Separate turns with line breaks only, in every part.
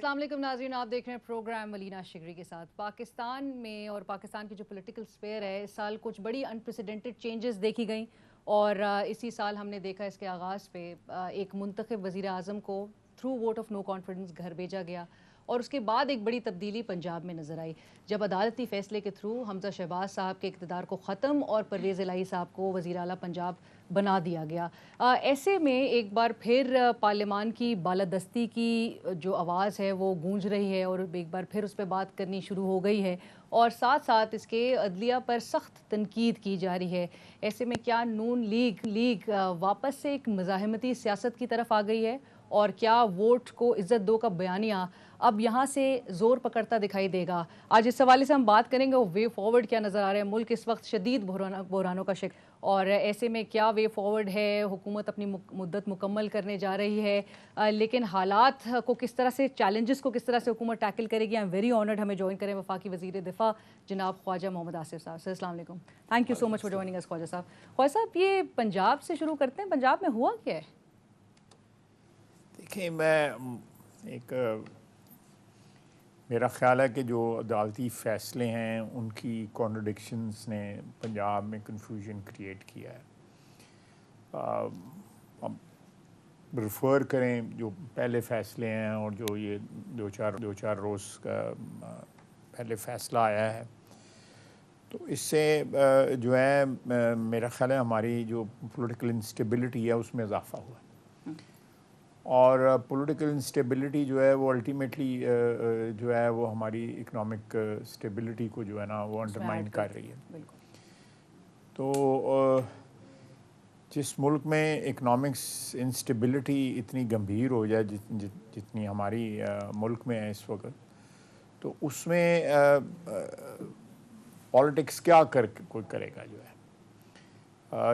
السلام علیکم ناظرین، آپ دیکھ رہے ہیں پروگرام ملینا شگری کے ساتھ۔ پاکستان میں اور پاکستان کی جو پولیٹیکل سفیر ہے، اس سال کچھ بڑی انپریسیڈنٹڈ چینجز دیکھی گئیں، اور اسی سال ہم نے دیکھا اس کے آغاز پہ ایک منتخب وزیر اعظم کو through vote of no confidence گھر بھیجا گیا، اور اس کے بعد ایک بڑی تبدیلی پنجاب میں نظر آئی جب عدالتی فیصلے کے تھرو حمزہ شہباز صاحب کے اقتدار کو ختم اور پرویز الہی صاحب کو وزیر اعلیٰ پنجاب بنا دیا گیا۔ ایسے میں ایک بار پھر پارلیمان کی بالادستی کی جو آواز ہے وہ گونج رہی ہے، اور ایک بار پھر اس پہ بات کرنی شروع ہو گئی ہے، اور ساتھ ساتھ اس کے عدلیہ پر سخت تنقید کی جا رہی ہے۔ ایسے میں کیا نون لیگ واپس سے ایک مزاحمتی سیاست کی طرف آ گئی ہے، اور کیا ووٹ کو عزت دو کا بیانیہ اب یہاں سے زور پکڑتا دکھائی دے گا؟ آج اس حوالے سے ہم بات کریں گے، وے فارورڈ کیا نظر آ رہا ہے؟ ملک اس وقت شدید بحرانوں کا شکار، اور ایسے میں کیا وے فارورڈ ہے؟ حکومت اپنی مدت مکمل کرنے جا رہی ہے، لیکن حالات کو کس طرح سے، چیلنجز کو کس طرح سے حکومت ٹیکل کرے گی؟ آئی ایم ویری آنرڈ ہمیں جوائن کریں وفاقی وزیر دفاع جناب خواجہ محمد آصف صاحب۔ السلام علیکم، thank you so much for joining us Khawaja sahab. Khawaja صاحب، یہ پنجاب سے شروع کرتے ہیں، پنجاب میں ہوا کیا ہے؟
دیکھیں، میرا خیال ہے کہ جو عدالتی فیصلے ہیں ان کی کانٹرڈکشنز نے پنجاب میں کنفیوژن کریٹ کیا ہے۔ اب ریفر کریں جو پہلے فیصلے ہیں، اور جو یہ دو چار روز کا پہلے فیصلہ آیا ہے، تو اس سے جو ہے میرا خیال ہے ہماری جو پولیٹیکل انسٹیبلٹی ہے اس میں اضافہ ہوا ہے، اور پولیٹیکل انسٹیبلٹی جو ہے وہ الٹیمیٹلی جو ہے وہ ہماری اکنامک اسٹیبلٹی کو جو ہے نا وہ انڈرمائن کر رہی ہے۔ تو جس ملک میں اکنامکس انسٹیبلٹی اتنی گمبھیر ہو جائے جتنی ہماری ملک میں ہے اس وقت، تو اس میں پالیٹکس کیا کوئی کرے گا؟ جو ہے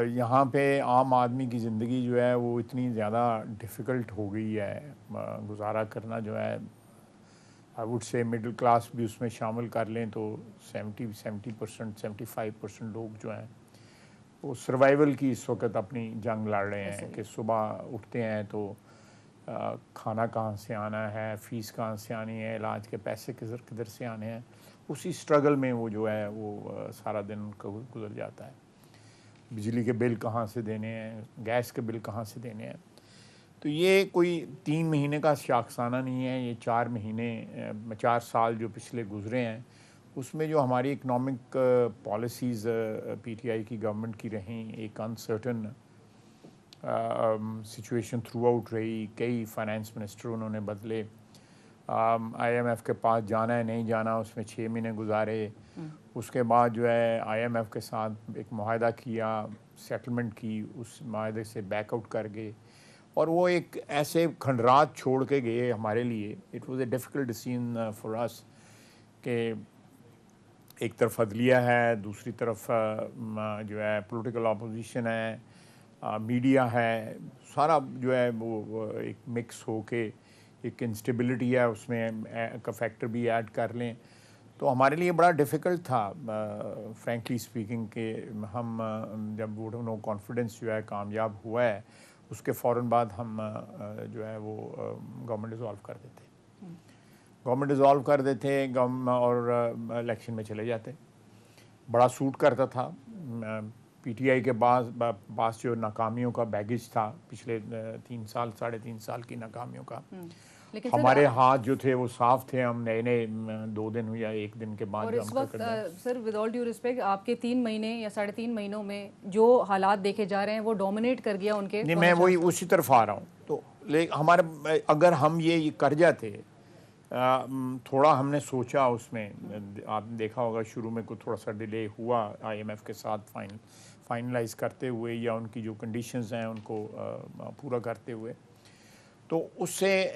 یہاں پہ عام آدمی کی زندگی جو ہے وہ اتنی زیادہ ڈیفیکلٹ ہو گئی ہے، گزارا کرنا جو ہے I would say middle class بھی اس میں شامل کر لیں تو 70% 75% لوگ جو ہیں وہ سروائیول کی اس وقت اپنی جنگ لڑ رہے ہیں کہ صبح اٹھتے ہیں تو کھانا کہاں سے آنا ہے، فیس کہاں سے آنی ہے، علاج کے پیسے کدھر سے آنے ہیں، اسی سٹرگل میں وہ جو ہے وہ سارا دن ان کا گزر جاتا ہے۔ بجلی کے بل کہاں سے دینے ہیں، گیس کے بل کہاں سے دینے ہیں۔ تو یہ کوئی 3 مہینے کا شاخسانہ نہیں ہے، یہ 4 سال جو پچھلے گزرے ہیں اس میں جو ہماری economic policies P T I کی گورنمنٹ کی رہیں، ایک انسرٹن سچویشن تھرو آؤٹ رہی، کئی فائنانس منسٹر انہوں نے بدلے، آئی ایم ایف کے پاس جانا ہے نہیں جانا اس میں 6 مہینے گزارے، اس کے بعد جو ہے آئی ایم ایف کے ساتھ ایک معاہدہ کیا، سیٹلمنٹ کی، اس معاہدے سے بیک آؤٹ کر گئے، اور وہ ایک ایسے کھنڈرات چھوڑ کے گئے ہمارے لیے۔ It was a difficult decision for us کہ ایک طرف عدلیہ ہے، دوسری طرف جو ہے پولیٹیکل اپوزیشن ہے، میڈیا ہے، سارا جو ہے وہ ایک مکس ہو کے ایک انسٹیبلٹی ہے اس میں کا فیکٹر بھی ایڈ کر لیں، تو ہمارے لیے بڑا ڈیفیکلٹ تھا فرینکلی اسپیکنگ کہ ہم جب ووٹ آف نو کانفیڈنس جو ہے کامیاب ہوا ہے اس کے فوراً بعد ہم جو ہے وہ گورنمنٹ ڈیزالو کر دیتے اور الیکشن میں چلے جاتے۔ بڑا سوٹ کرتا تھا پی ٹی آئی کے پاس جو ناکامیوں کا بیگیج تھا پچھلے 3 سال 3.5 سال کی ناکامیوں کا، ہمارے ہاتھ جو تھے وہ صاف تھے، ہم نئے 2 دن یا 1 دن کے بعد۔
اور اس وقت سر ود آل ڈیو رسپیکٹ، آپ کے 3 مہینے یا 3.5 مہینوں میں جو حالات دیکھے جا رہے ہیں وہ ڈومینیٹ کر گیا ان کے۔
نہیں، میں وہی اسی طرف آ رہا ہوں، تو ہمارے اگر ہم یہ کر جاتے، تھوڑا ہم نے سوچا اس میں، آپ نے دیکھا ہوگا شروع میں کوئی تھوڑا سا ڈیلے ہوا آئی ایم ایف کے ساتھ فائنلائز کرتے ہوئے یا ان کی جو کنڈیشنز ہیں ان کو پورا کرتے ہوئے، تو اس سے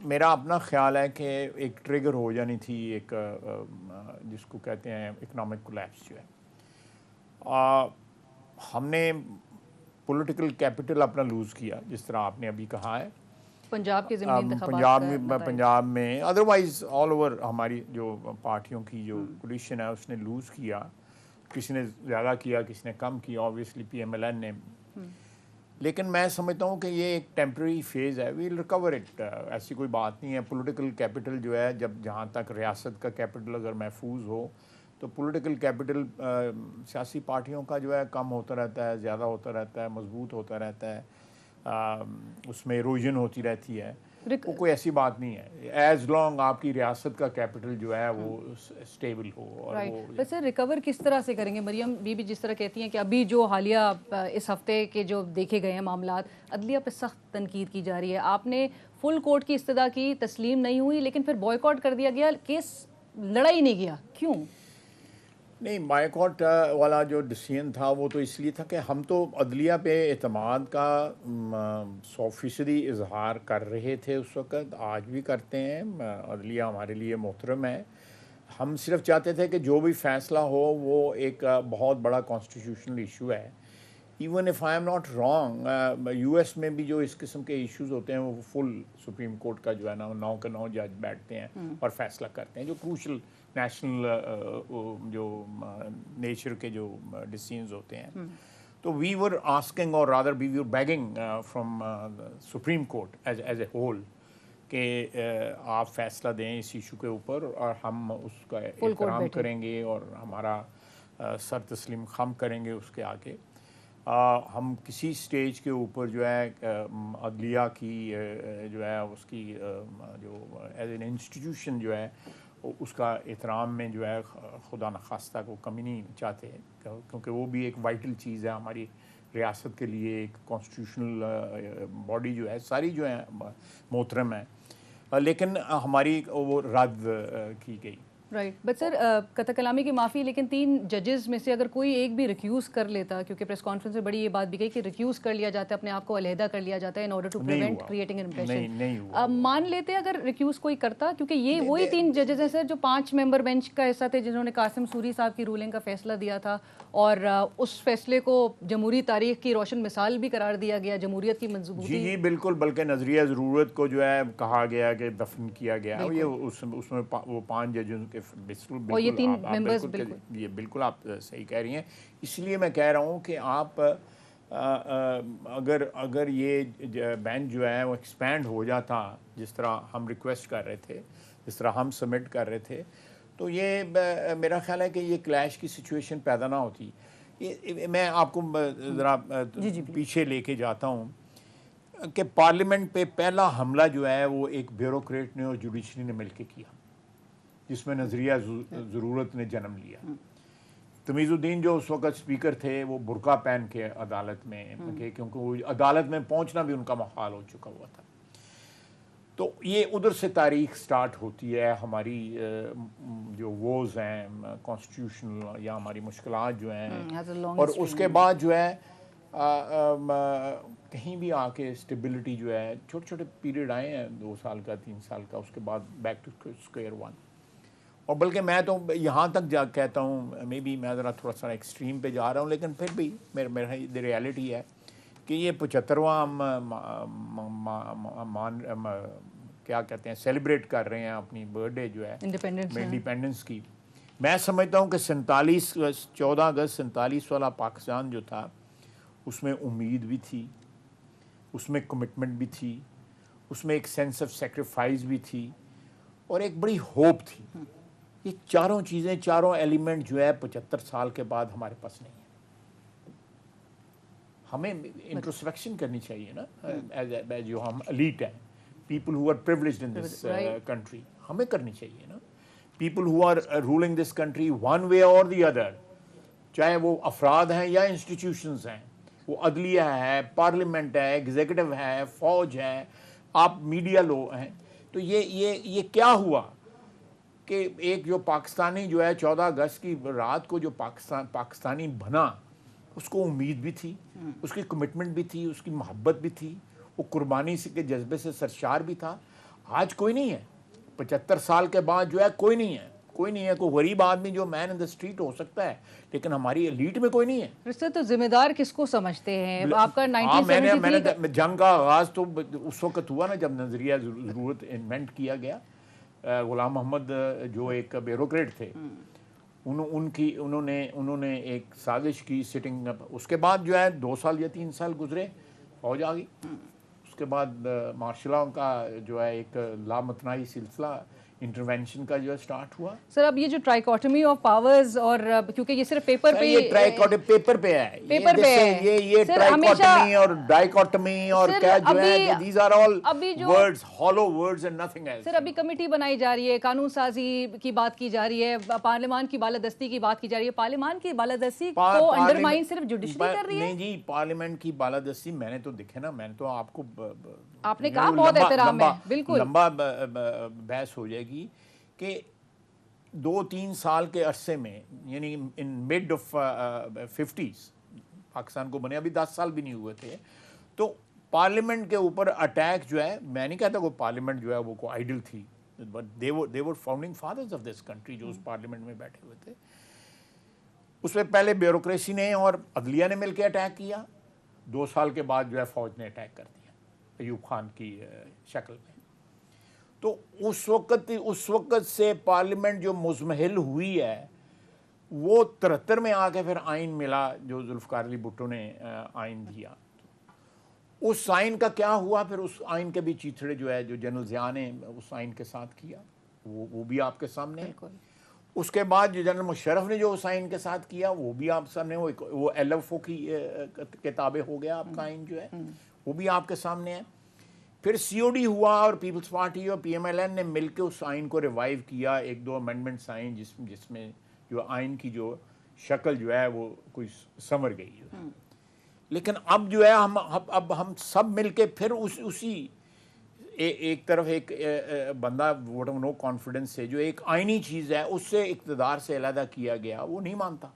میرا اپنا خیال ہے کہ ایک ٹریگر ہو جانی تھی، ایک جس کو کہتے ہیں اکنامک کولیپس جو ہے۔ ہم نے پولیٹیکل کیپٹل اپنا لوز کیا، جس طرح آپ نے ابھی کہا ہے،
پنجاب کے ضمنی انتخابات
پنجاب میں، ادروائز آل اوور ہماری جو پارٹیوں کی جو پوزیشن ہے اس نے لوز کیا، کسی نے زیادہ کیا کسی نے کم کیا، obviously P M L N نے، لیکن میں سمجھتا ہوں کہ یہ ایک ٹیمپرری فیز ہے، ویل ریکور اٹ، ایسی کوئی بات نہیں ہے. پولیٹیکل کیپٹل جو ہے، جہاں تک ریاست کا کیپٹل اگر محفوظ ہو تو پولیٹیکل کیپٹل سیاسی پارٹیوں کا جو ہے کم ہوتا رہتا ہے، زیادہ ہوتا رہتا ہے، مضبوط ہوتا رہتا ہے، اس میں ایروژن ہوتی رہتی ہے. وہ کوئی ایسی بات نہیں ہے ایز لانگ آپ کی ریاست کا کیپٹل جو ہے وہ اسٹیبل ہو. اور وہ
ویسے ریکور کس طرح سے کریں گے؟ مریم بی بی جس طرح کہتی ہیں کہ ابھی جو حالیہ اس ہفتے کے جو دیکھے گئے ہیں معاملات، عدلیہ پہ سخت تنقید کی جا رہی ہے. آپ نے فل کورٹ کی استدعا کی، تسلیم نہیں ہوئی، لیکن پھر بوائیکاٹ کر دیا گیا، کیس لڑا ہی نہیں گیا. کیوں؟
نہیں، بائیکاٹ والا جو ڈیسیژن تھا وہ تو اس لیے تھا کہ ہم تو عدلیہ پہ اعتماد کا 100% اظہار کر رہے تھے اس وقت، آج بھی کرتے ہیں. عدلیہ ہمارے لیے محترم ہے. ہم صرف چاہتے تھے کہ جو بھی فیصلہ ہو وہ ایک بہت بڑا کانسٹیٹیوشنل ایشو ہے. Even if I am not wrong, U S میں بھی جو اس قسم کے ایشوز ہوتے ہیں وہ فل سپریم کورٹ کا جو ہے نا 9 کے 9 جج بیٹھتے ہیں اور فیصلہ کرتے ہیں. جو کروشل نیشنل جو نیچر کے جو ڈیسیژنز ہوتے ہیں. تو we were asking or rather we were begging from supreme court as a whole کہ آپ فیصلہ دیں اس ایشو کے اوپر، اور ہم اس کا احترام کریں گے اور ہمارا سر تسلیم خم کریں گے اس کے آگے. ہم کسی سٹیج کے اوپر جو ہے عدلیہ کی جو ہے اس کی جو ایز این انسٹیٹیوشن جو ہے اس کا احترام میں جو ہے خدا نخواستہ کو کمی نہیں چاہتے، کیونکہ وہ بھی ایک وائٹل چیز ہے ہماری ریاست کے لیے. ایک کانسٹیٹیوشنل باڈی جو ہے ساری جو ہے محترم ہے، لیکن ہماری وہ رد کی گئی.
رائٹ. بٹ سر، قطع کلامی کی معافی، لیکن 3 ججز میں سے اگر کوئی ایک بھی ریکیوز کر لیتا، کیونکہ پریس کانفرنس میں بڑی یہ بات بھی کہی کہ ریکیوز کر لیا جاتا ہے، اپنے آپ کو علیحدہ کر لیا جاتا ہے in order to prevent creating an impression. مان لیتے اگر ریکیوز کوئی کرتا، کیونکہ یہ وہی 3 ججز ہیں سر جو 5 ممبر بینچ کا حصہ تھے جنہوں نے قاسم سوری صاحب کی رولنگ کا فیصلہ دیا تھا، اور اس فیصلے کو جمہوری تاریخ کی روشن مثال بھی قرار دیا گیا، جمہوریت کی مضبوطی.
جی بالکل، بلکہ نظریہ ضرورت کو جو ہے کہا گیا کہ دفن کیا گیا. یہ اس میں وہ 5 ججوں کے یہ بالکل آپ صحیح کہہ رہی ہیں. اس لیے میں کہہ رہا ہوں کہ آپ اگر یہ بینچ جو ہے وہ ایکسپینڈ ہو جاتا جس طرح ہم ریکویسٹ کر رہے تھے، جس طرح ہم سبمٹ کر رہے تھے، تو یہ میرا خیال ہے کہ یہ کلیش کی سچویشن پیدا نہ ہوتی. میں آپ کو ذرا پیچھے لے کے جاتا ہوں کہ پارلیمنٹ پہ پہلا حملہ جو ہے وہ ایک بیوروکریٹ نے اور جوڈیشری نے مل کے کیا، جس میں نظریہ ضرورت نے جنم لیا. تمیز الدین جو اس وقت اسپیکر تھے وہ برقع پہن کے عدالت میں، کیونکہ وہ عدالت میں پہنچنا بھی ان کا محال ہو چکا ہوا تھا. تو یہ ادھر سے تاریخ سٹارٹ ہوتی ہے ہماری جو ووز ہیں کانسٹیٹیوشنل یا ہماری مشکلات جو ہیں. اور اس کے بعد جو ہے کہیں بھی آ کے اسٹیبلٹی جو ہے، چھوٹے چھوٹے پیریڈ آئے ہیں 2 سال کا 3 سال کا، اس کے بعد بیک ٹو اسکوائر ون. اور بلکہ میں تو یہاں تک جا کہتا ہوں، مے بی میں ذرا تھوڑا سا ایکسٹریم پہ جا رہا ہوں، لیکن پھر بھی میرا ریالٹی ہے کہ یہ 75واں کیا کہتے ہیں سیلیبریٹ کر رہے ہیں اپنی برتھ ڈے جو ہے انڈیپینڈنس کی. میں سمجھتا ہوں کہ 14 اگست 47 والا پاکستان جو تھا اس میں امید بھی تھی، اس میں کمٹمنٹ بھی تھی، اس میں ایک سینس آف سیکریفائز بھی تھی، اور ایک بڑی ہوپ تھی. یہ چاروں چیزیں، چاروں ایلیمنٹ جو ہے 75 سال کے بعد ہمارے پاس نہیں ہے. ہمیں انٹروسپیکشن کرنی چاہیے نا، جو ہم ایلیٹ ہیں، people who are privileged in this country, ہمیں کرنی چاہیے نا. People who are ruling this country one way اور دی ادر، چاہے وہ افراد ہیں یا انسٹیٹیوشنز ہیں، وہ عدلیہ ہے، پارلیمنٹ ہے، ایگزیکٹو ہے، فوج ہے، آپ میڈیا لوگ ہیں. تو یہ کیا ہوا کہ ایک جو پاکستانی جو ہے 14 اگست کی رات کو جو پاکستانی بنا، اس کو امید بھی تھی، اس کی کمٹمنٹ بھی تھی، اس کی محبت بھی تھی، وہ قربانی کے جذبے سے سرشار بھی تھا. آج کوئی نہیں ہے. 75 سال کے بعد جو ہے کوئی نہیں ہے. کوئی غریب آدمی جو مین ان دا اسٹریٹ ہو سکتا ہے، لیکن ہماری ایلیٹ میں کوئی نہیں ہے.
رشتے تو ذمہ دار کس کو سمجھتے ہیں آپ کا؟ 1973
میں جنگ کا آغاز تو اس وقت ہوا نا جب نظریہ ضرورت انوینٹ کیا گیا. غلام محمد جو ایک بیوروکریٹ تھے، انہوں نے ایک سازش کی سٹنگ. اس کے بعد جو ہے 2 سال یا 3 سال گزرے، فوج آ گئی. اس کے بعد مارشلاں کا جو ہے ایک لامتناہی سلسلہ انٹرونشن کا جو ہے سٹارٹ ہوا.
سر اب یہ جو ٹرائیکوٹمی آف پاورز اور کیونکہ یہ صرف پیپر پہ
یہ ٹرائیکوٹمی پیپر پہ ہے,
پیپر پہ ہے
یہ ٹرائیکوٹمی اور ڈائیکوٹمی اور کیا جو ہے these are all words, hollow words and nothing else.
Sir ابھی کمیٹی بنائی جا رہی ہے, قانون سازی کی بات کی جا رہی ہے, پارلیمان کی بالادستی کی بات کی جا رہی ہے. پارلیمان کی بالادستی کو انڈرمائن صرف جوڈیشری کر رہی ہے.
نہیں جی, پارلیمنٹ کی بالادستی میں نے تو دیکھے نا, میں نے تو آپ کو
آپ نے کہا بہت احترام ہے, بالکل
لمبا بحث ہو جائے گی کہ 2-3 سال کے عرصے میں, یعنی ان مڈ آف 50s پاکستان کو بنے, ابھی 10 سال بھی نہیں ہوئے تھے, تو پارلیمنٹ کے اوپر اٹیک جو ہے, میں نہیں کہتا کوئی پارلیمنٹ جو ہے وہ کوئی آئیڈل تھی, but they were founding fathers of this country جو اس پارلیمنٹ میں بیٹھے ہوئے تھے. اس میں پہلے بیوروکریسی نے اور عدلیہ نے مل کے اٹیک کیا, 2 سال کے بعد جو ہے فوج نے اٹیک کر دیا ایوب خان کی شکل میں. تو اس وقت سے پارلیمنٹ جو مزمحل ہوئی ہے, وہ 73 میں آ کے پھر آئین ملا جو ذوالفقار علی بھٹو نے آئین دیا. اس آئین کا کیا ہوا پھر, اس آئین کے بھی چیتھڑے جو ہے جو جنرل ضیاء نے اس آئین کے ساتھ کیا وہ بھی آپ کے سامنے ہے. اس کے بعد جو جنرل مشرف نے جو اس آئین کے ساتھ کیا وہ بھی آپ سامنے, وہ LFO کی کتابیں ہو گیا آپ کا آئین جو ہے, وہ بھی آپ کے سامنے ہے. پھر COD ہوا اور پیپلز پارٹی اور PMLN نے مل کے اس آئین کو ریوائیو کیا, 1-2 امینڈمنٹس آئیں جس میں جو آئین کی جو شکل جو ہے وہ کوئی سنور گئی ہے. لیکن اب جو ہے ہم سب مل کے پھر اسی ایک طرف ایک بندہ ووٹ آف نو کانفیڈنس سے جو ایک آئینی چیز ہے اس سے اقتدار سے علیحدہ کیا گیا, وہ نہیں مانتا.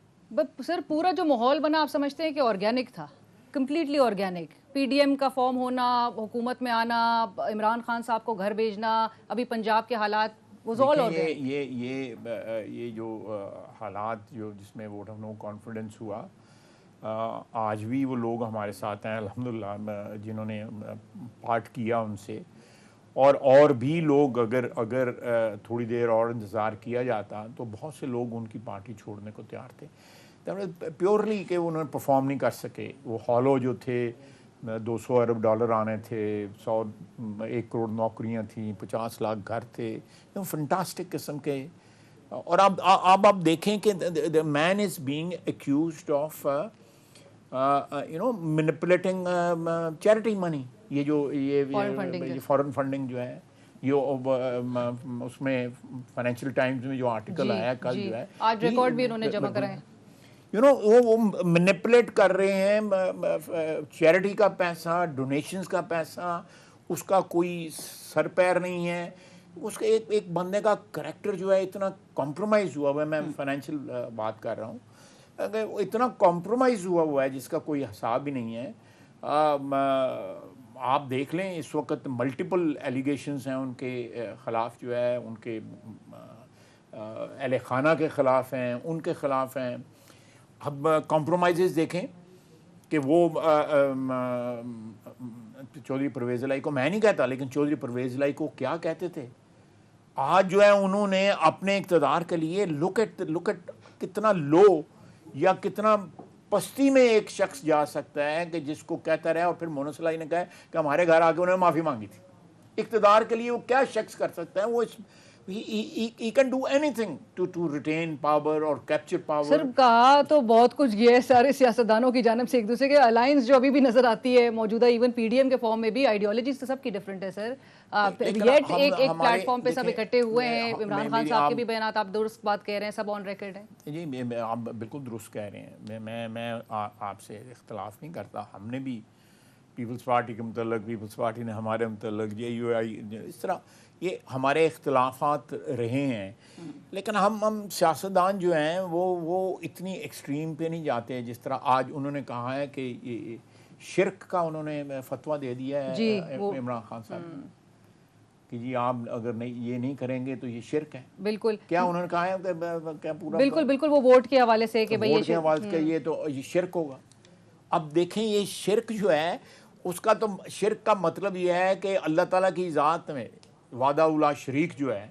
سر پورا جو ماحول بنا آپ سمجھتے ہیں کہ آرگینک تھا, کمپلیٹلی آرگینک, PDM کا فارم ہونا, حکومت میں آنا, عمران خان صاحب کو گھر بھیجنا, ابھی پنجاب کے حالات
یہ جو حالات جو جس میں ووٹ آف نو کانفیڈنس ہوا, آج بھی وہ لوگ ہمارے ساتھ ہیں الحمدللہ جنہوں نے پارٹ کیا ان سے, اور بھی لوگ اگر تھوڑی دیر اور انتظار کیا جاتا تو بہت سے لوگ ان کی پارٹی چھوڑنے کو تیار تھے. پیورلی کہ انہوں نے پرفارم نہیں کر سکے, وہ ہالو جو تھے, $200 ارب آنے تھے, 1 کروڑ نوکریاں تھیں, 50 لاکھ گھر تھے, فنٹاسٹک قسم کے. اور اب آپ دیکھیں کہ the man is being accused of manipulating charity money. یہ جو فورن فنڈنگ جو ہے, یہ اس میں فائنینشیل ٹائمز میں جو آرٹیکل آیا کل جو ہے,
آج ریکارڈ بھی انہوں نے جمع کرائے ہیں.
وہ مینیپولیٹ کر رہے ہیں چیریٹی کا پیسہ, ڈونیشنز کا پیسہ, اس کا کوئی سر پیر نہیں ہے. اس کے ایک بندے کا کریکٹر جو ہے اتنا کمپرومائز ہوا ہوا ہے, میں فائنینشیل بات کر رہا ہوں, اتنا کمپرومائز ہوا ہے جس کا کوئی حساب ہی نہیں ہے. آپ دیکھ لیں اس وقت ملٹیپل ایلیگیشنز ہیں ان کے خلاف جو ہے, ان کے اہل خانہ کے خلاف ہیں, ان کے خلاف ہیں. اب کمپرومائزز دیکھیں کہ وہ چودھری پرویز الہی کو, میں نہیں کہتا, لیکن چودھری پرویز الہی کو کیا کہتے تھے, آج جو ہے انہوں نے اپنے اقتدار کے لیے لک ایٹ کتنا لو یا کتنا پستی میں ایک شخص جا سکتا ہے کہ جس کو کہتا رہا, اور پھر مونس الہی نے کہا کہ ہمارے گھر آ کے انہوں نے معافی مانگی تھی. اقتدار کے لیے وہ کیا شخص کر سکتا ہے, وہ he can do anything to retain power or capture power.
سر کہا تو بہت کچھ یہ ہے سارے سیاستدانوں کی جانب سے, ایک دوسرے کے الائنس جو ابھی بھی نظر آتی ہے موجودہ, ایون PDM کے فارم میں بھی آئیڈیالوجیز تو سب کی ڈفرینٹ ہے سر. یٹ ایک پلیٹ فارم پہ سب اکٹھے ہوئے ہیں. عمران خان صاحب کے بھی بیانات آپ درست بات کہہ رہے ہیں, سب آن ریکارڈ ہیں.
جی آپ بالکل درست کہہ رہے ہیں, میں آپ سے اختلاف نہیں کرتا. ہم نے بھی پیپلز پارٹی کے متعلق, پیپلز پارٹی نے ہمارے متعلق, JUI, اس طرح یہ ہمارے اختلافات رہے ہیں, لیکن ہم سیاستدان جو ہیں وہ اتنی ایکسٹریم پہ نہیں جاتے جس طرح آج انہوں نے کہا ہے کہ یہ شرک کا انہوں نے فتویٰ دے دیا ہے عمران خان صاحب کہ جی آپ اگر یہ نہیں کریں گے تو یہ شرک ہے.
بالکل,
کیا انہوں نے کہا ہے کیا پورا
بالکل وہ ووٹ کے حوالے سے کہ
ووٹ کے حوالے سے یہ تو یہ شرک ہوگا. اب دیکھیں یہ شرک جو ہے اس کا تو شرک کا مطلب یہ ہے کہ اللہ تعالیٰ کی ذات میں وحدہ لا شریک جو ہے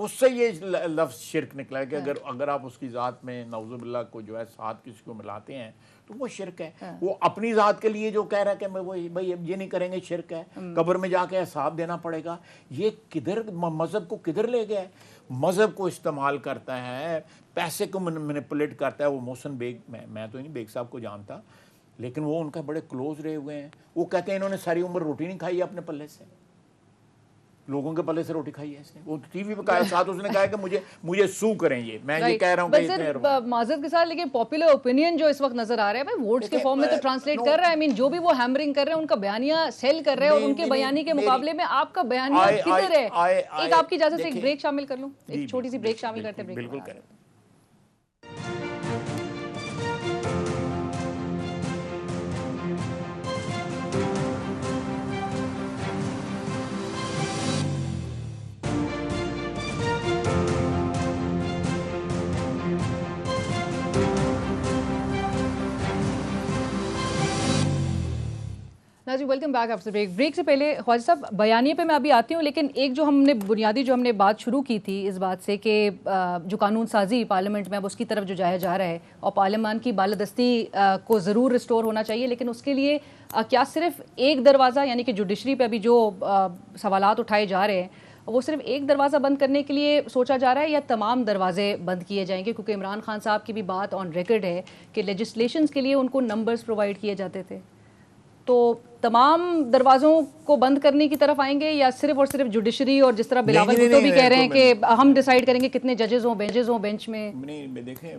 اس سے یہ لفظ شرک نکلا ہے کہ اگر آپ اس کی ذات میں نعوذ باللہ کو جو ہے ساتھ کسی کو ملاتے ہیں تو وہ شرک ہے. وہ اپنی ذات کے لیے جو کہہ رہا ہے کہ بھائی یہ نہیں کریں گے شرک ہے, قبر میں جا کے حساب دینا پڑے گا, یہ کدھر مذہب کو کدھر لے گیا ہے. مذہب کو استعمال کرتا ہے, پیسے کو مینیپولیٹ کرتا ہے. وہ محسن بیگ, میں تو نہیں بیگ صاحب کو جانتا, لیکن وہ ان کا بڑے کلوز رہے ہوئے ہیں. وہ کہتے ہیں انہوں نے ساری عمر روٹی نہیں کھائی ہے اپنے پلے سے, لوگوں کے پلے سے روٹی کھائی ہے اس نے. وہ ٹی وی پہ کہا ساتھ اس نے کہا کہ مجھے سو کریں, میں یہ کہہ رہا ہوں کہ
معذرت کے ساتھ, لیکن پاپولر اوپینین جو اس وقت نظر آ رہا ہے بھائی ووٹس کے فارم میں تو ٹرانسلیٹ کر رہا ہے. I mean جو بھی وہ ہیمرنگ کر رہے ہیں ان کا بیانیہ سیل کر رہے ہیں, اور ان کے بیانی کے مقابلے میں آپ کا بیانیہ کدھر ہے. ایک آپ کی اجازت سے ایک بریک شامل کر لوں, ایک چھوٹی سی بریک شامل کرتے ہیں.
بالکل کریں.
ناظرین welcome back after break. Break سے پہلے خواجہ صاحب بیانیے پہ میں ابھی آتی ہوں, لیکن ایک جو ہم نے بنیادی جو ہم نے بات شروع کی تھی اس بات سے کہ جو قانون سازی پارلیمنٹ میں اب اس کی طرف جو جایا جا رہا ہے, اور پارلیمان کی بالادستی کو ضرور ریسٹور ہونا چاہیے, لیکن اس کے لیے کیا صرف ایک دروازہ, یعنی کہ جوڈیشری پہ ابھی جو سوالات اٹھائے جا رہے ہیں وہ صرف ایک دروازہ بند کرنے کے لیے سوچا جا رہا ہے, یا تمام دروازے بند کیے جائیں گے؟ کیونکہ عمران خان صاحب کی بھی بات آن ریکارڈ ہے کہ لیجسلیشنز کے لیے ان کو نمبرز پرووائڈ کیے جاتے تھے. تو تمام دروازوں کو بند کرنے کی طرف آئیں گے, یا صرف اور صرف جوڈیشری, اور جس طرح بلاول بھٹو بھی کہہ رہے ہیں کہ ہم ڈیسائیڈ کریں گے کتنے ججز ہوں بینچ میں؟
نہیں دیکھیں,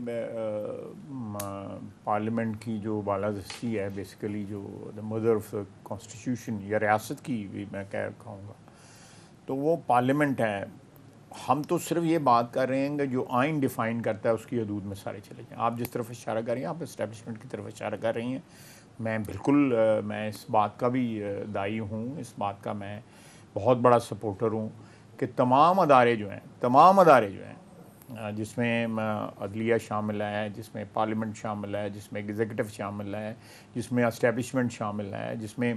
پارلیمنٹ کی جو بالادستی ہے بیسیکلی جو مدر آف کانسٹیٹیوشن یا ریاست کی بھی میں کہوں گا, تو وہ پارلیمنٹ ہے. ہم تو صرف یہ بات کر رہے ہیں کہ جو آئین ڈیفائن کرتا ہے اس کی حدود میں سارے چلے جائیں. آپ جس طرف اشارہ کر رہی ہیں, آپ اسٹیبلشمنٹ کی طرف اشارہ کر رہی ہیں, میں بالکل میں اس بات کا بھی دائی ہوں, اس بات کا میں بہت بڑا سپورٹر ہوں کہ تمام ادارے جو ہیں جس میں عدلیہ شامل ہے, جس میں پارلیمنٹ شامل ہے, جس میں ایگزیکٹو شامل ہے, جس میں اسٹیبلشمنٹ شامل ہے, جس میں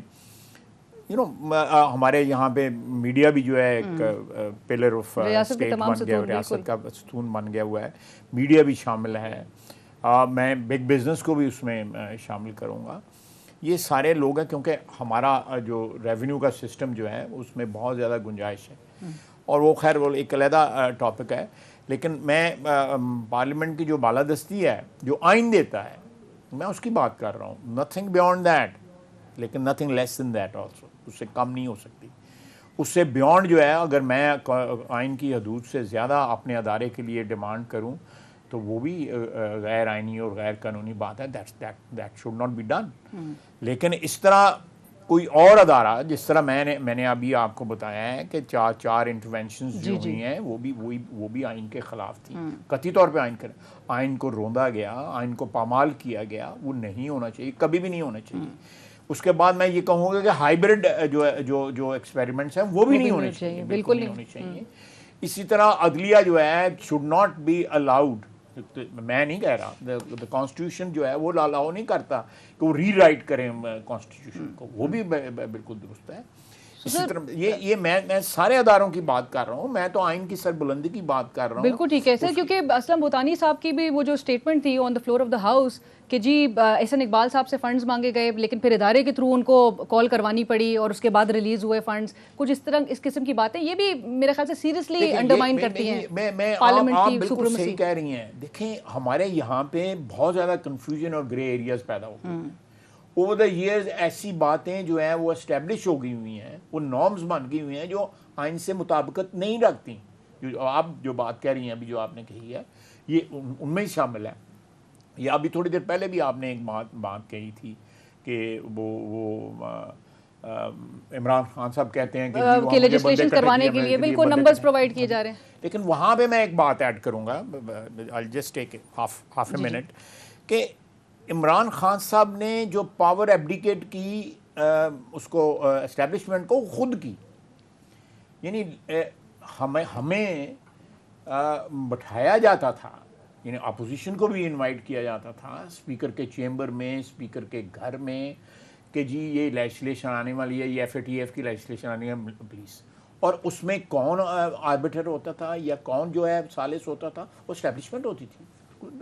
ہمارے یہاں پہ میڈیا بھی جو ہے ایک پلر آف اسٹیٹ بن گیا, ریاست کا ستون بن گیا ہوا ہے, میڈیا بھی شامل ہے, میں بگ بزنس کو بھی اس میں شامل کروں گا. یہ سارے لوگ ہیں کیونکہ ہمارا جو ریونیو کا سسٹم جو ہے اس میں بہت زیادہ گنجائش ہے, اور وہ خیر وہ ایک علیحدہ ٹاپک ہے. لیکن میں پارلیمنٹ کی جو بالادستی ہے جو آئین دیتا ہے میں اس کی بات کر رہا ہوں, نتھنگ بیونڈ دیٹ, لیکن nothing less than that also, اس سے کم نہیں ہو سکتی. اس سے بیونڈ جو ہے اگر میں آئین کی حدود سے زیادہ اپنے ادارے کے لیے ڈیمانڈ کروں تو وہ بھی غیر آئینی اور غیر قانونی بات ہے. That should not be done. لیکن اس طرح کوئی اور ادارہ, جس طرح میں نے ابھی آپ کو بتایا ہے کہ چار انٹرونشنز جو ہوئی ہیں وہ بھی آئین کے خلاف تھی, قطعی طور پہ آئین کو روندا گیا, آئین کو پامال کیا گیا. وہ نہیں ہونا چاہیے, کبھی بھی نہیں ہونا چاہیے. اس کے بعد میں یہ کہوں گا کہ ہائیبرڈ جو ایکسپیریمنٹس ہیں وہ بھی نہیں ہونے چاہیے, بالکل نہیں ہونے چاہیے. اسی طرح عدلیہ جو ہے شوڈ ناٹ بی الاؤڈ. میں نہیں کہہ رہا کانسٹیٹیوشن جو ہے وہ الاؤ نہیں کرتا کہ وہ ری رائٹ کریں کانسٹیٹیوشن کو, وہ بھی بالکل درست ہے. اسی طرح یہ میں سارے اداروں کی بات کر رہا ہوں, میں تو آئین کی سربلندی کی بات کر رہا ہوں.
بالکل ٹھیک ہے سر, کیونکہ اسلم بھوتانی صاحب کی بھی وہ جو اسٹیٹمنٹ تھی on the floor of the house کہ جی احسن اقبال صاحب سے فنڈز مانگے گئے, لیکن پھر ادارے کے تھرو ان کو کال کروانی پڑی اور اس کے بعد ریلیز ہوئے فنڈز, کچھ اس طرح اس قسم کی باتیں یہ بھی میرے خیال سے سیریسلی انڈرمائن کرتی ہیں پارلیمنٹ کی سپریمیسی.
بالکل صحیح کہہ رہی ہیں. دیکھیں ہمارے یہاں پہ بہت زیادہ کنفیوژن اور گرے ایریاز پیدا ہو گئے اوور دا ایئرز. ایسی باتیں جو ہیں وہ اسٹیبلش ہو گئی ہوئی ہیں, وہ نارمز بن گئی ہوئی ہیں جو آئین سے مطابقت نہیں رکھتی. آپ جو بات کہہ رہی ہیں ابھی جو آپ نے کہی ہے یہ ان میں ہی شامل ہے. یا ابھی تھوڑی دیر پہلے بھی آپ نے ایک بات کہی تھی کہ وہ عمران خان صاحب کہتے ہیں
کہ لیجسلیشن کروانے کے لیے بالکل نمبرز پرووائڈ کیے جا رہے ہیں.
لیکن وہاں پہ میں ایک بات ایڈ کروں گا, I'll just take half a minute, کہ عمران خان صاحب نے جو پاور ایبڈیکیٹ کی اس کو اسٹیبلشمنٹ کو خود کی, یعنی ہمیں بٹھایا جاتا تھا, یعنی اپوزیشن کو بھی انوائٹ کیا جاتا تھا اسپیکر کے چیمبر میں, اسپیکر کے گھر میں, کہ جی یہ لیجسلیشن آنے والی ہے, یہ FATF کی لیجسلیشن آنے والی ہے پلیز. اور اس میں کون آربیٹر ہوتا تھا یا کون جو ہے ثالث ہوتا تھا؟ وہ اسٹیبلشمنٹ ہوتی تھی.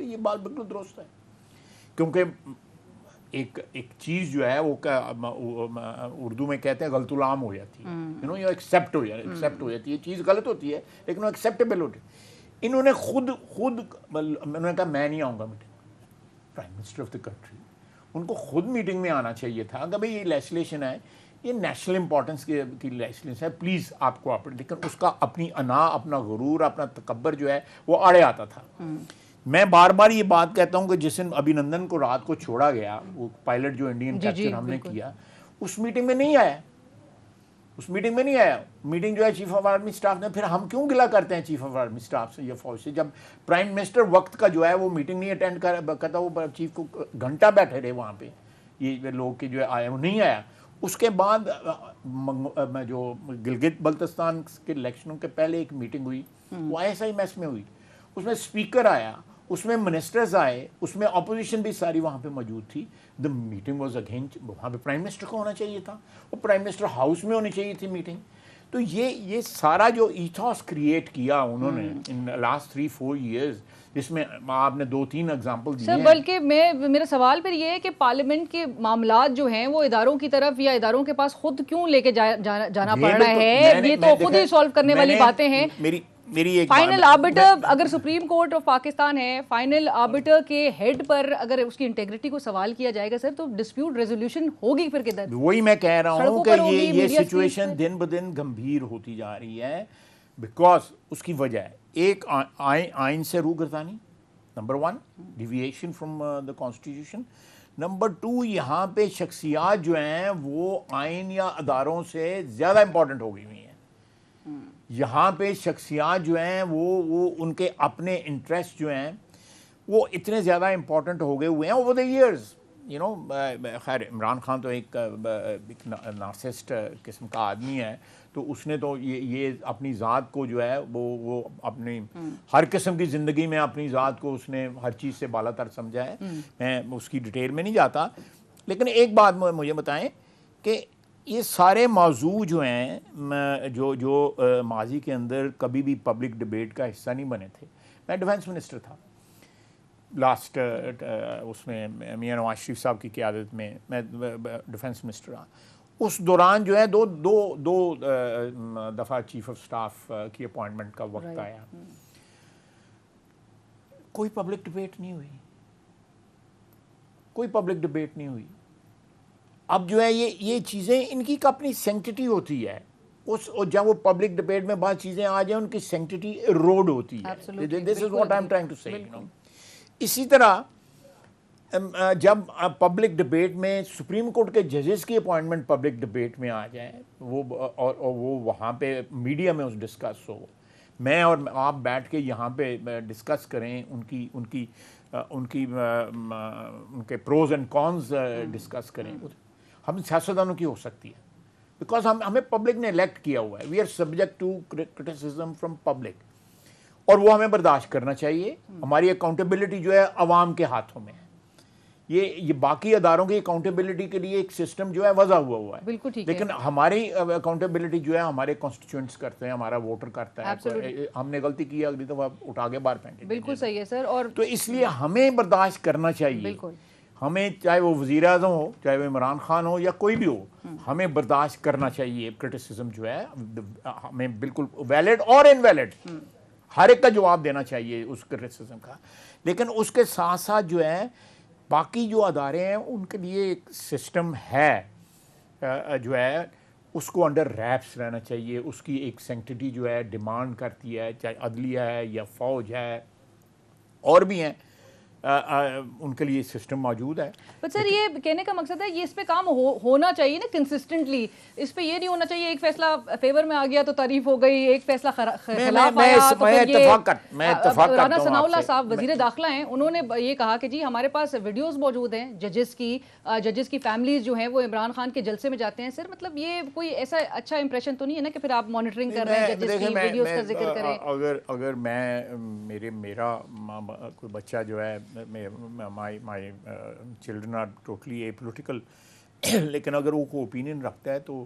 یہ بات بالکل درست ہے، کیونکہ ایک چیز جو ہے وہ اردو میں کہتے ہیں غلط العام ہو جاتی ہے، یہ ایکسیپٹ ہو جاتی ہے. چیز غلط ہوتی ہے لیکن وہ ایکسیپٹیبل ہوتی ہے. انہوں نے خود انہوں نے کہا میں نہیں آؤں گا meeting. Prime minister of the country, ان کو خود میٹنگ میں آنا چاہیے تھا کہ بھئی یہ لیجسلیشن ہے، یہ نیشنل امپورٹنس کی لیجسلیشن ہے، پلیز آپ کو لیکن اس کا اپنی انا، اپنا غرور، اپنا تکبر جو ہے وہ آڑے آتا تھا. میں بار بار یہ بات کہتا ہوں کہ جس دن ابھی نندن کو رات کو چھوڑا گیا، وہ پائلٹ جو انڈین کیپچر ہم نے کیا، اس میٹنگ میں نہیں آیا. میٹنگ جو ہے چیف آف آرمی اسٹاف نے، پھر ہم کیوں گلا کرتے ہیں چیف آف آرمی اسٹاف سے یا فوج سے؟ جب پرائم منسٹر وقت کا جو ہے وہ میٹنگ نہیں اٹینڈ کرتا، وہ چیف کو گھنٹہ بیٹھے رہے وہاں پہ، یہ لوگ کے جو ہے آئے وہ نہیں آیا. اس کے بعد جو گلگت بلتستان کے الیکشنوں کے پہلے ایک میٹنگ ہوئی، وہ ایسا ہی میس میں ہوئی. اس میں اسپیکر آیا، اس میں منسٹرز آئے، اس میں اپوزیشن بھی ساری وہاں پہ موجود تھی. دا میٹنگ واز اگین، وہاں پہ پرائم منسٹر کو ہونا چاہیے تھا، وہ پرائم منسٹر ہاؤس میں ہونی چاہیے تھی میٹنگ. تو یہ سارا جو ایتھوس کریٹ کیا انہوں نے ان لاسٹ 3-4 ایئرز، جس میں آپ نے 2-3 ایگزامپل دیے ہیں.
بلکہ میرا سوال پھر یہ ہے کہ پارلیمنٹ کے معاملات جو ہیں وہ اداروں کی طرف یا اداروں کے پاس خود کیوں لے کے جانا پڑ رہا ہے؟ یہ تو خود ہی سالو کرنے والی باتیں ہیں.
میری ایک
فائنل آربیٹر اگر سپریم کورٹ آف پاکستان ہے، فائنل آربیٹر کے ہیڈ پر اگر اس کی انٹیگریٹی کو سوال کیا جائے گا سر، تو ڈسپیوٹ ریزولوشن ہوگی پھر کدھر؟
وہی میں کہہ رہا ہوں کہ یہ سچویشن دن بدن گمبھیر ہوتی جا رہی ہے، بیکاز اس کی وجہ ہے ایک آئین سے روگردانی، number 1 deviation from the constitution, number 2 یہاں پہ شخصیات جو ہیں وہ آئین یا اداروں سے زیادہ امپورٹنٹ ہو گئی ہوئی ہیں. یہاں پہ شخصیات جو ہیں وہ ان کے اپنے انٹرسٹ جو ہیں وہ اتنے زیادہ امپورٹنٹ ہو گئے ہوئے ہیں اوور دا ایئرز. خیر عمران خان تو ایک نارسسٹ قسم کا آدمی ہے، تو اس نے تو یہ اپنی ذات کو جو ہے وہ اپنی ہر قسم کی زندگی میں اپنی ذات کو اس نے ہر چیز سے بالا تر سمجھا ہے. میں اس کی ڈیٹیل میں نہیں جاتا، لیکن ایک بات مجھے بتائیں کہ یہ سارے موضوع جو ہیں جو ماضی کے اندر کبھی بھی پبلک ڈبیٹ کا حصہ نہیں بنے تھے. میں ڈیفنس منسٹر تھا لاسٹ اس میں میاں نواز شریف صاحب کی قیادت میں ڈیفنس منسٹر رہا. اس دوران جو ہے دو دفعہ چیف آف سٹاف کی اپوائنٹمنٹ کا وقت آیا، کوئی پبلک ڈبیٹ نہیں ہوئی. اب جو ہے یہ چیزیں ان کی اپنی سینکٹیٹی ہوتی ہے، جب وہ پبلک ڈبیٹ میں بعض چیزیں آ جائیں ان کی سینکٹیٹی ایروڈ ہوتی ہے. This is what I'm trying to say. اسی طرح جب پبلک ڈبیٹ میں سپریم کورٹ کے ججز کی اپوائنٹمنٹ پبلک ڈبیٹ میں آ جائیں اور وہ وہاں پہ میڈیا میں اس ڈسکس ہو، میں اور آپ بیٹھ کے یہاں پہ ڈسکس کریں ان کے پروز اینڈ کونز ڈسکس کریں، ہم سیاستدانوں کی ہو سکتی ہے بیکاز ہمیں پبلک نے الیکٹ کیا ہوا ہے. We are subject to criticism from public, اور وہ ہمیں برداشت کرنا چاہیے. ہماری اکاؤنٹیبلٹی جو ہے عوام کے ہاتھوں میں ہے. یہ باقی اداروں کی اکاؤنٹیبلٹی کے لیے ایک سسٹم جو ہے وضع ہوا ہے،
بالکل ٹھیک ہے،
لیکن ہماری اکاؤنٹیبلٹی جو ہے ہمارے کانسٹیٹیوئنٹس کرتے ہیں، ہمارا ووٹر کرتا ہے. ہم نے غلطی کی اگلی دفعہ اٹھا کے باہر پھینکیں.
بالکل صحیح ہے سر. اور
تو اس لیے ہمیں برداشت کرنا چاہیے، ہمیں چاہے وہ وزیر اعظم ہو، چاہے وہ عمران خان ہو یا کوئی بھی ہو، ہمیں برداشت کرنا چاہیے. کرٹیسزم جو ہے ہمیں بالکل ویلڈ اور انویلڈ ہر ایک کا جواب دینا چاہیے اس کرٹیسزم کا. لیکن اس کے ساتھ ساتھ جو ہے باقی جو ادارے ہیں ان کے لیے ایک سسٹم ہے جو ہے اس کو انڈر ریپس رہنا چاہیے. اس کی ایک سینکٹیٹی جو ہے ڈیمانڈ کرتی ہے، چاہے عدلیہ ہے یا فوج ہے اور بھی ہیں، ان کے لیے سسٹم موجود ہے.
بٹ سر یہ کہنے کا مقصد ہے یہ اس پہ کام ہونا چاہیے نا کنسسٹنٹلی. اس پہ یہ نہیں ہونا چاہیے ایک فیصلہ فیور میں آ گیا تو تعریف ہو گئی، ایک فیصلہ خلاف آیا تو پھر یہ. رانا ثناء اللہ صاحب وزیر داخلہ ہیں، انہوں نے یہ کہا کہ جی ہمارے پاس ویڈیوز موجود ہیں ججز کی فیملیز جو ہیں وہ عمران خان کے جلسے میں جاتے ہیں. سر مطلب یہ کوئی ایسا اچھا امپریشن تو نہیں ہے نا کہ پھر آپ مانیٹرنگ کر رہے ہیں ججز کی ویڈیوز کا ذکر کریں.
اگر میرا کوئی بچہ جو ہے my children are totally apolitical لیکن اگر وہ کوئی اوپینین رکھتا ہے تو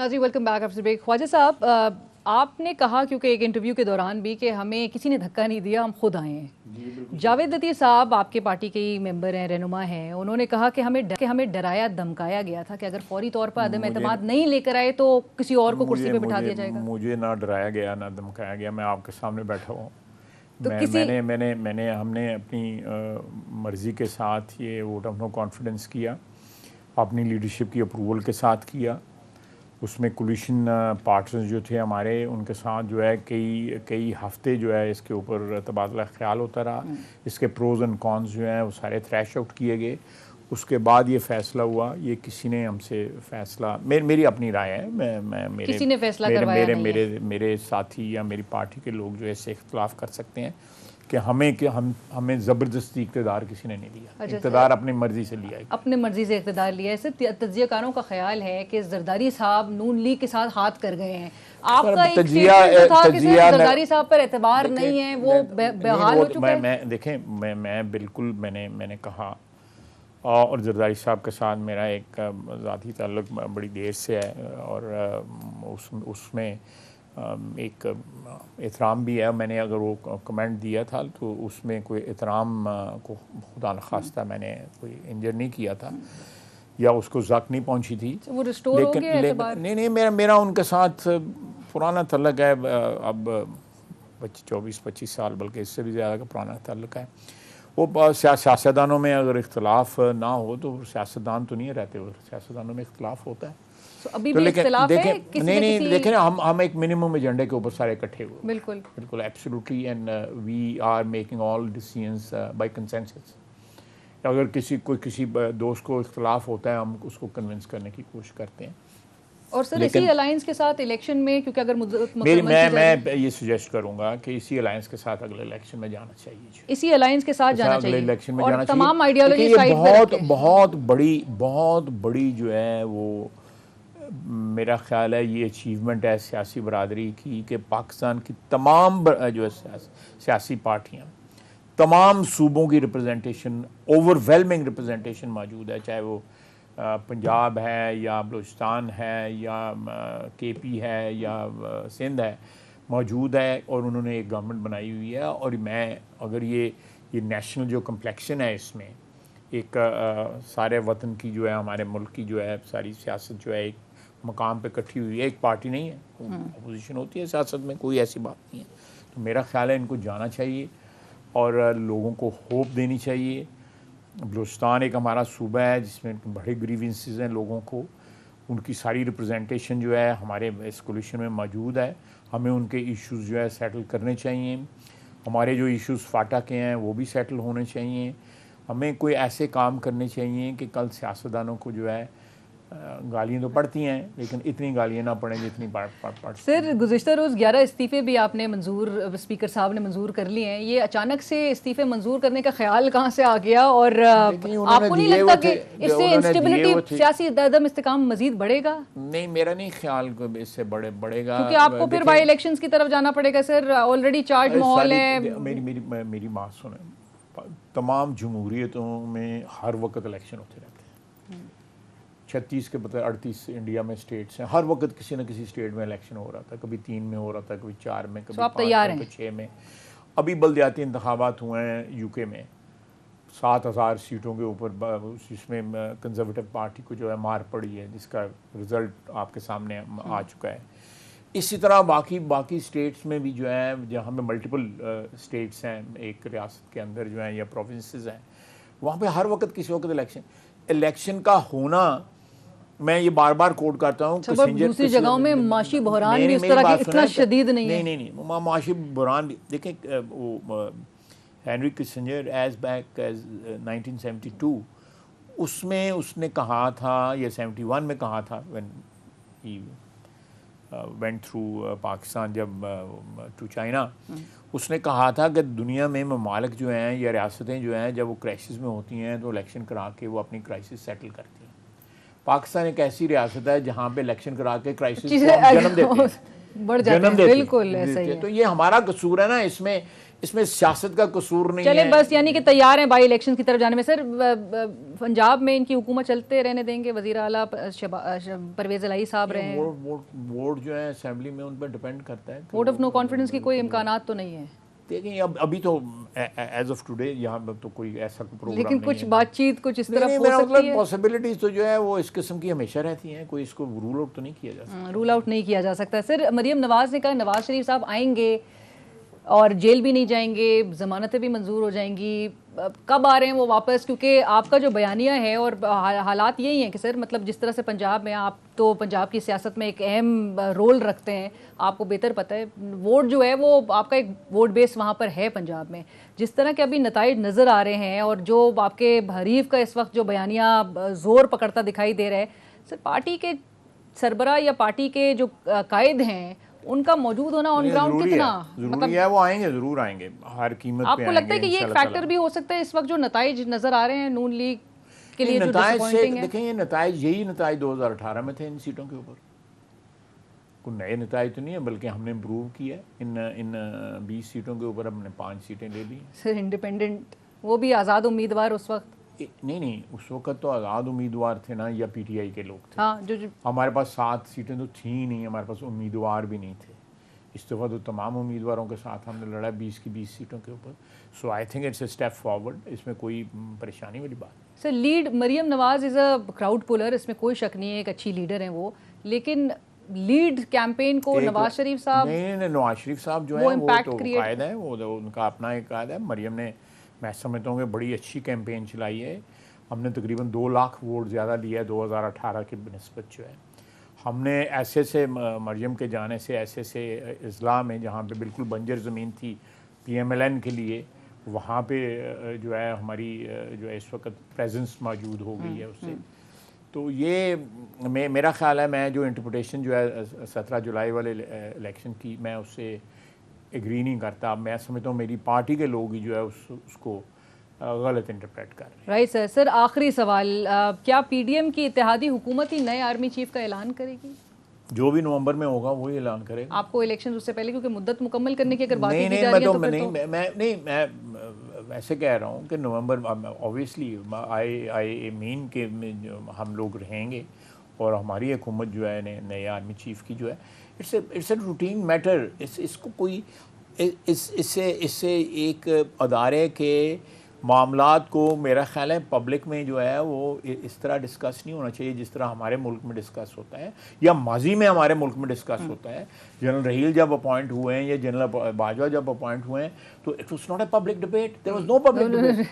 ناظرین ویلکم بیک آفٹر بریک. خواجہ صاحب آپ نے کہا کیونکہ ایک انٹرویو کے دوران بھی کہ ہمیں کسی نے دھکا نہیں دیا, ہم خود آئے ہیں. جاوید لطیف صاحب آپ کے پارٹی کے ممبر ہیں, رہنما ہیں, انہوں نے کہا کہ ہمیں ڈرایا دھمکایا گیا تھا کہ اگر فوری طور پر عدم اعتماد نہیں لے کر آئے تو کسی اور کو کرسی پہ بٹھا دیا جائے گا.
مجھے نہ ڈرایا گیا نہ دھمکایا گیا, میں آپ کے سامنے بیٹھا ہوں. ہم نے اپنی مرضی کے ساتھ یہ ووٹ آف نو کانفیڈنس کیا, اپنی لیڈرشپ کی اپروول کے ساتھ کیا. اس میں کولیشن پارٹنرز جو تھے ہمارے, ان کے ساتھ جو ہے کئی ہفتے جو ہے اس کے اوپر تبادلہ خیال ہوتا رہا. اس کے پروز اینڈ کونز جو ہیں وہ سارے تھریش آؤٹ کیے گئے. اس کے بعد یہ فیصلہ ہوا. یہ کسی نے ہم سے فیصلہ, میری اپنی رائے ہے,
کسی نے فیصلہ کروایا نہیں ہے.
میرے ساتھی یا میری پارٹی کے لوگ جو ہے اس سے اختلاف کر سکتے ہیں کہ ہمیں زبردستی اقتدار کسی نے نہیں دیا. اقتدار اپنی مرضی سے لیا ہے,
اپنے مرضی سے اقتدار لیا ہے. صرف تجزیہ کاروں کا خیال ہے کہ زرداری صاحب نون لیگ کے ساتھ ہاتھ کر گئے ہیں. آپ کا ایک اسٹیٹمنٹ تھا کہ زرداری صاحب پر اعتبار نہیں ہے, وہ بحال ہو چکا ہے.
دیکھیں میں بالکل میں نے کہا, اور زرداری صاحب کے ساتھ میرا ایک ذاتی تعلق بڑی دیر سے ہے, اور اس میں ایک احترام بھی ہے. میں نے اگر وہ کمنٹ دیا تھا تو اس میں کوئی احترام کو خدا نخواستہ میں نے کوئی انجر نہیں کیا تھا یا اس کو زخم نہیں پہنچی تھی.
وہ ریسٹور ہو گیا اعتبار؟
نہیں, میرا ان کے ساتھ پرانا تعلق ہے, اب 24-25 سال بلکہ اس سے بھی زیادہ کا پرانا تعلق ہے. وہ سیاستدانوں میں اگر اختلاف نہ ہو تو سیاستدان تو نہیں رہتے, وہ سیاستدانوں میں اختلاف ہوتا ہے.
ابھی بھی اختلاف ہے.
نہیں دیکھیں ہم ایک منیمم ایجنڈے کے اوپر سارے اکٹھے ہوئے. بالکل absolutely, and we are making all decisions by consensus. اگر کسی دوست کو اختلاف ہوتا ہے ہم اس کو کنونس کرنے کی کوشش کرتے ہیں.
اور سر اسی الائنس کے ساتھ الیکشن میں, کیونکہ اگر
میں یہ سجیسٹ کروں گا کہ اسی الائنس کے ساتھ اگلے الیکشن میں جانا چاہیے.
اسی الائنس کے ساتھ جانا چاہیے,
اگلے الیکشن میں جانا چاہیے.
تمام آئیڈیالوجی سائیڈ پہ رکھ کے
بہت بڑی جو ہے وہ میرا خیال ہے یہ اچیومنٹ ہے سیاسی برادری کی کہ پاکستان کی تمام جو ہے سیاسی پارٹیاں, تمام صوبوں کی ریپرزنٹیشن, اوور ویلمنگ ریپرزنٹیشن موجود ہے, چاہے وہ پنجاب ہے یا بلوچستان ہے یا کے پی ہے یا سندھ ہے, موجود ہے. اور انہوں نے ایک گورنمنٹ بنائی ہوئی ہے. اور میں اگر یہ نیشنل جو کمپلیکشن ہے اس میں ایک سارے وطن کی جو ہے, ہمارے ملک کی جو ہے ساری سیاست جو ہے ایک مقام پہ اکٹھی ہوئی ہے, ایک پارٹی نہیں ہے, اپوزیشن ہوتی ہے سیاست میں, کوئی ایسی بات نہیں ہے. تو میرا خیال ہے ان کو جانا چاہیے اور لوگوں کو ہوپ دینی چاہیے. بلوچستان ایک ہمارا صوبہ ہے جس میں بڑے گریونسز ہیں لوگوں کو, ان کی ساری ریپرزنٹیشن جو ہے ہمارے اس کولیشن میں موجود ہے. ہمیں ان کے ایشوز جو ہے سیٹل کرنے چاہیے. ہمارے جو ایشوز فاٹا کے ہیں وہ بھی سیٹل ہونے چاہیے. ہمیں کوئی ایسے کام کرنے چاہیے کہ کل سیاستدانوں کو جو ہے گالیاں تو پڑتی ہیں لیکن اتنی گالیاں نہ پڑیں جتنی پڑ.
سر گزشتہ روز 11 استعفے بھی آپ نے منظور, اسپیکر صاحب نے منظور کر لیے ہیں. یہ اچانک سے استعفے منظور کرنے کا خیال کہاں سے آ گیا, اور آپ کو نہیں لگتا کہ اس سے انسٹیبلٹی, سیاسی عدم استحکام مزید بڑھے گا؟
نہیں, میرا نہیں خیال اس سے بڑھے گا,
کیونکہ آپ کو پھر بائی الیکشنز کی طرف جانا پڑے گا. سر آلریڈی چارج ماحول ہے.
میری بات سنیں, تمام جمہوریتوں میں ہر وقت الیکشن ہوتے رہتے ہیں. 36 کے 38 انڈیا میں اسٹیٹس ہیں, ہر وقت کسی نہ کسی اسٹیٹ میں الیکشن ہو رہا تھا. کبھی 3 میں ہو رہا تھا, کبھی 4 میں, کبھی 5 میں, 6 میں. ابھی بلدیاتی انتخابات ہوئے ہیں یو کے میں 7000 سیٹوں کے اوپر, جس میں کنزرویٹو پارٹی کو جو ہے مار پڑی ہے, جس کا رزلٹ آپ کے سامنے آ چکا ہے. اسی طرح باقی اسٹیٹس میں بھی جو ہے, جہاں میں ملٹیپل اسٹیٹس ہیں ایک ریاست کے اندر جو ہیں یا پروونسز ہیں, وہاں پہ ہر وقت کسی وقت الیکشن کا ہونا, میں یہ بار بار کوٹ کرتا ہوں.
دوسری جگہوں میں معاشی بحران بھی اس طرح کی اتنا شدید نہیں ہے.
نہیں, معاشی بحران بھی دیکھیں, وہ Henry Kissinger as back as 1972 اس میں اس نے کہا تھا, یا 71 میں کہا تھا, when he went through Pakistan جب ٹو چائنا, اس نے کہا تھا کہ دنیا میں ممالک جو ہیں یا ریاستیں جو ہیں جب وہ کرائسس میں ہوتی ہیں تو الیکشن کرا کے وہ اپنی کرائسس سیٹل کرتی ہیں. پاکستان ایک ایسی ریاست ہے جہاں پہ الیکشن کرا کے کرائسس کو جنم دیتے ہیں.
بالکل ایسا ہی ہے.
تو یہ ہمارا قصور ہے نا اس میں اس میں سیاست کا قصور نہیں ہے.
چلیں بس یعنی کہ تیار ہیں بائی الیکشن کی طرف جانے میں. سر پنجاب میں ان کی حکومت چلتے رہنے دیں گے؟ وزیر اعلیٰ پرویز الہی صاحب رہے ہیں.
ووٹ جو ہے اسمبلی میں ان پر ڈپینڈ کرتا ہے.
ووٹ آف نو کانفیڈنس کی کوئی امکانات تو نہیں ہے.
دیکھیں ابھی تو ایز آف ٹوڈے یہاں تو کوئی ایسا پروگرام نہیں ہے.
لیکن کچھ بات چیت کچھ اس طرح ہو سکتی ہے.
پاسبلٹیز تو جو ہے وہ اس قسم کی ہمیشہ رہتی ہیں, کوئی اس کو رول آؤٹ تو نہیں کیا جا سکتا.
رول آؤٹ نہیں کیا جا سکتا. سر مریم نواز نے کہا نواز شریف صاحب آئیں گے اور جیل بھی نہیں جائیں گے, ضمانتیں بھی منظور ہو جائیں گی. کب آ رہے ہیں وہ واپس؟ کیونکہ آپ کا جو بیانیہ ہے اور حالات یہی ہیں کہ سر مطلب جس طرح سے پنجاب میں, آپ تو پنجاب کی سیاست میں ایک اہم رول رکھتے ہیں, آپ کو بہتر پتہ ہے ووٹ جو ہے وہ آپ کا ایک ووٹ بیس وہاں پر ہے پنجاب میں. جس طرح کے ابھی نتائج نظر آ رہے ہیں اور جو آپ کے حریف کا اس وقت جو بیانیہ زور پکڑتا دکھائی دے رہا ہے, سر پارٹی کے سربراہ یا پارٹی کے جو قائد ہیں ان کا موجود ہونا آن گراؤنڈ کتنا
ضروری ہے؟ وہ آئیں گے, ضرور آئیں گے, ہر قیمت پہ.
آپ کو لگتا ہے کہ یہ ایک فیکٹر بھی ہو سکتا ہے اس وقت جو نتائج نظر آ رہے ہیں نون لیگ کے لیے جو ڈسپوائنٹنگ ہے؟
دیکھیں یہ نتائج, یہی نتائج 2018 میں تھے ان سیٹوں کے اوپر. کوئی نئے نتائج تو نہیں ہے, بلکہ ہم نے امپروو کیا ہے. ان 20 سیٹوں کے اوپر ہم نے 5 سیٹیں لے لی.
سر انڈیپینڈنٹ وہ بھی آزاد امیدوار اس وقت
نہیں, اس وقت تو آزاد امیدوار تھے نا, یا پی ٹی آئی کے لوگ تھے.
ہاں, جو
ہمارے پاس 7 سیٹیں تو تھیں نہیں, ہمارے پاس امیدوار بھی نہیں تھے. اس دفعہ تو تمام امیدواروں کے ساتھ ہم نے لڑا 20 کی 20 سیٹوں کے اوپر. So I think it's a step forward, اس میں کوئی پریشانی والی بات نہیں.
Sir lead Maryam Nawaz is a crowd puller, اس میں کوئی شک نہیں ہے, ایک اچھی لیڈر ہیں وہ, لیکن لیڈ کیمپین کو نواز شریف صاحب
نہیں, نواز شریف صاحب جو ہے وہ تو قائد ہے, وہ ان کا اپنا ایک قائد ہے. مریم نے میں سمجھتا ہوں کہ بڑی اچھی کیمپین چلائی ہے. ہم نے تقریباً 2 لاکھ ووٹ زیادہ لیا ہے 2018 کی بنسبت جو ہے. ہم نے ایسے مریم کے جانے سے ایسے اضلاع میں جہاں پہ بالکل بنجر زمین تھی پی ایم ایل این کے لیے, وہاں پہ جو ہے ہماری جو ہے اس وقت پریزنس موجود ہو گئی ہے اس سے. تو یہ میرا خیال ہے, میں جو انٹرپریٹیشن جو ہے 17 جولائی والے الیکشن کی, میں اس سے ایگری نہیں کرتا. میں سمجھتا ہوں میری پارٹی کے لوگ ہی جو ہے اس کو غلط انٹرپریٹ کر رہے ہیں.
Right sir. سر آخری سوال, کیا پی ڈی ایم کی اتحادی حکومت ہی نئے آرمی چیف کا اعلان کرے گی؟
جو بھی نومبر میں ہوگا وہی اعلان کرے گا.
آپ کو الیکشن اس سے پہلے, کیونکہ مدت مکمل کرنے کی اگر بات کی
جا رہی ہے میں ویسے کہہ رہا ہوں کہ نومبر اوبیسلی آئی مین کہ ہم لوگ رہیں گے اور ہماری حکومت جو ہے نئے آرمی چیف کی جو ہے اٹس اے روٹین میٹر. اس کو کوئی اس سے ایک ادارے کے معاملات کو میرا خیال ہے پبلک میں جو ہے وہ اس طرح ڈسکس نہیں ہونا چاہیے جس طرح ہمارے ملک میں ڈسکس ہوتا ہے یا ماضی میں ہمارے ملک میں ڈسکس ہوتا ہے. جنرل رحیل جب اپوائنٹ ہوئے ہیں یا جنرل باجوہ جب اپوائنٹ ہوئے ہیں تو it was not a public debate, there was no public debate.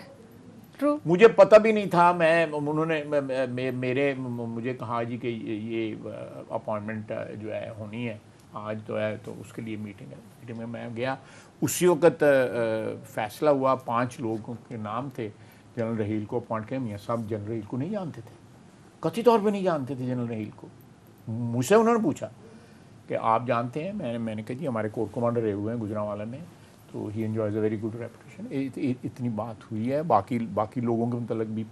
مجھے پتہ بھی نہیں تھا, انہوں نے مجھے کہا جی کہ یہ اپوائنٹمنٹ جو ہے ہونی ہے آج تو ہے, تو اس کے لیے میٹنگ میں میں گیا. اسی وقت فیصلہ ہوا, 5 لوگوں کے نام تھے جنرل رحیل کو اپوائنٹ کیا. میاں صاحب جنرل رحیل کو نہیں جانتے تھے, قطعی طور پہ نہیں جانتے تھے جنرل رحیل کو. مجھ سے انہوں نے پوچھا کہ آپ جانتے ہیں؟ میں نے کہا جی ہمارے کورٹ کمانڈر رہے ہوئے ہیں گجرانوالہ میں, تو he enjoys a very good reputation. اتنی بات ہوئی ہے, باقی لوگوں کے متعلق بھی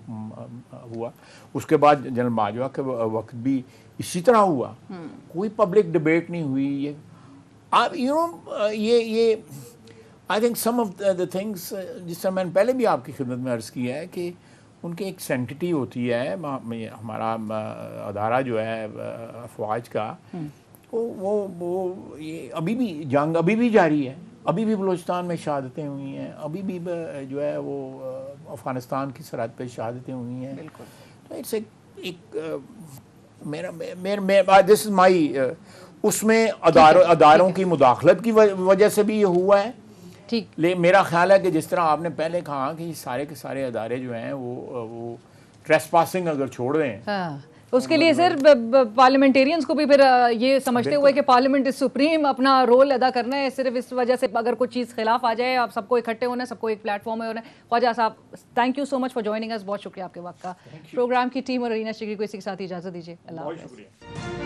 ہوا. اس کے بعد جنرل باجوہ کے وقت بھی اسی طرح ہوا, کوئی پبلک ڈبیٹ نہیں ہوئی. یہ I think some of the things جس طرح میں نے پہلے بھی آپ کی خدمت میں عرض کیا ہے کہ ان کی ایک سینٹٹی ہوتی ہے. ہمارا ادارہ جو ہے افواج کا وہ یہ ابھی بھی جنگ ابھی بھی جاری ہے, ابھی بھی بلوچستان میں شہادتیں ہوئی ہیں, ابھی بھی جو ہے وہ افغانستان کی سرحد پہ شہادتیں ہوئی ہیں. تو اٹس ایک میرا دس از مائی, اس میں اداروں کی مداخلت کی وجہ سے بھی یہ ہوا ہے. میرا خیال ہے کہ جس طرح آپ نے پہلے کہا کہ یہ سارے کے سارے ادارے جو ہیں وہ ٹریس پاسنگ اگر چھوڑ دیں,
اس کے لیے سر پارلیمنٹیرینز کو بھی پھر یہ سمجھتے ہوئے کہ پارلیمنٹ از سپریم اپنا رول ادا کرنا ہے. صرف اس وجہ سے اگر کوئی چیز خلاف آ جائے, آپ سب کو اکٹھے ہونا ہے, سب کو ایک پلیٹ فارم میں ہونا ہے. Khawaja sahab thank you so much for joining us, بہت شکریہ آپ کے وقت کا. پروگرام کی ٹیم اور ارینا شگری کو اسی کے ساتھ اجازت دیجیے. اللہ حافظ.